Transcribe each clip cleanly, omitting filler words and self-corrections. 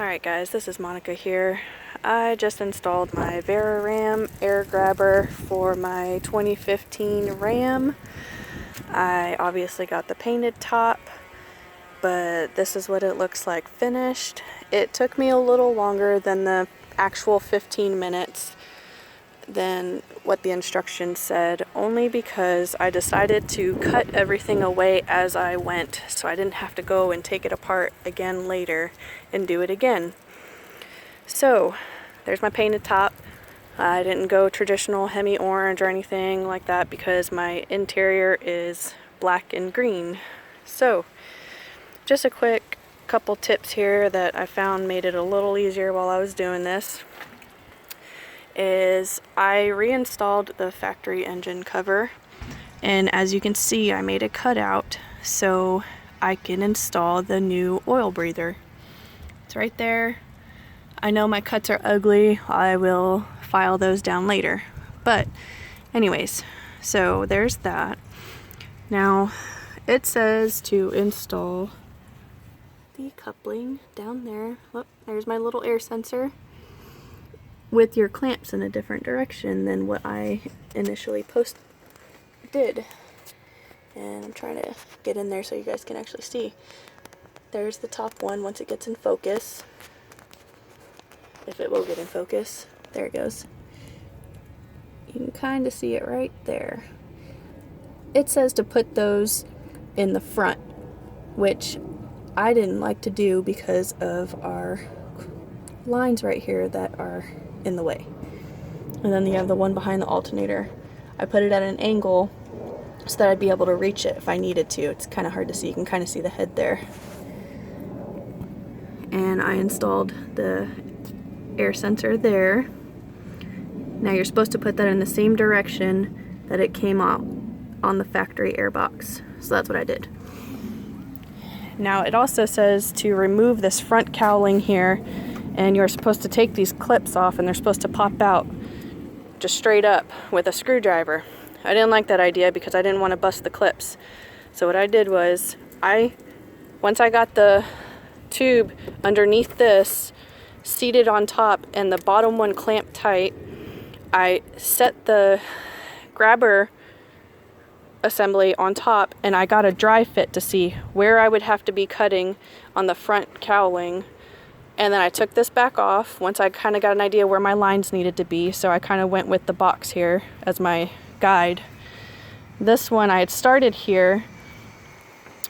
Alright guys, this is Monica here. I just installed my Vararam Air Grabber for my 2015 Ram. I obviously got the painted top, but this is what it looks like finished. It took me a little longer than the actual 15 minutes than what the instructions said, only because I decided to cut everything away as I went, so I didn't have to go and take it apart again later and do it again. So there's my painted top. I didn't go traditional Hemi orange or anything like that because my interior is black and green. So just a quick couple tips here that I found made it a little easier while I was doing this is I reinstalled the factory engine cover, and as you can see I made a cutout so I can install the new oil breather. It's right there. I know my cuts are ugly. I will file those down later, but anyways, so there's that. Now it says to install the coupling down there. Oh, there's my little air sensor with your clamps in a different direction than what I initially did. And I'm trying to get in there so you guys can actually see. There's the top one once it gets in focus. If it will get in focus. There it goes. You can kind of see it right there. It says to put those in the front, which I didn't like to do because of our lines right here that are in the way. And then you have the one behind the alternator. I put it at an angle so that I'd be able to reach it if I needed to. It's kind of hard to see. You can kind of see the head there. And I installed the air sensor there. Now you're supposed to put that in the same direction that it came out on the factory air box. So that's what I did. Now it also says to remove this front cowling here, and you're supposed to take these clips off and they're supposed to pop out just straight up with a screwdriver. I didn't like that idea because I didn't want to bust the clips. So what I did was, once I got the tube underneath this seated on top and the bottom one clamped tight, I set the grabber assembly on top and I got a dry fit to see where I would have to be cutting on the front cowling. And then I took this back off once I kind of got an idea where my lines needed to be, so I kind of went with the box here as my guide. This one I had started here,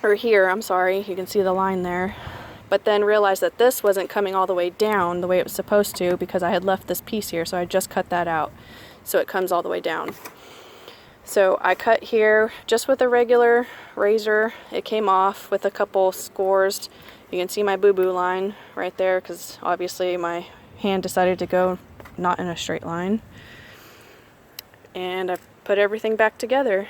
I'm sorry, you can see the line there, but then realized that this wasn't coming all the way down the way it was supposed to because I had left this piece here, so I just cut that out so it comes all the way down. So I cut here just with a regular razor. It came off with a couple scores. You can see my boo-boo line right there because obviously my hand decided to go not in a straight line. And I put everything back together.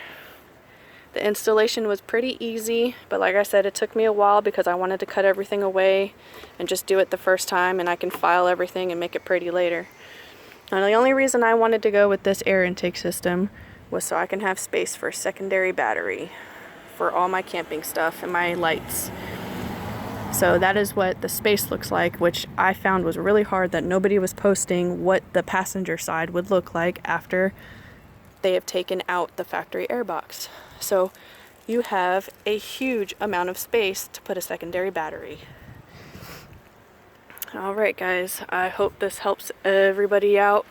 The installation was pretty easy, but like I said, it took me a while because I wanted to cut everything away and just do it the first time, and I can file everything and make it pretty later. And the only reason I wanted to go with this air intake system was so I can have space for a secondary battery for all my camping stuff and my lights. So that is what the space looks like, which I found was really hard that nobody was posting what the passenger side would look like after they have taken out the factory airbox. So you have a huge amount of space to put a secondary battery. Alright guys, I hope this helps everybody out.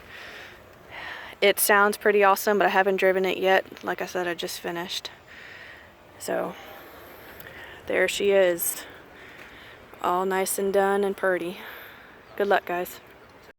It sounds pretty awesome, but I haven't driven it yet. Like I said, I just finished. So there she is. All nice and done and pretty. Good luck, guys.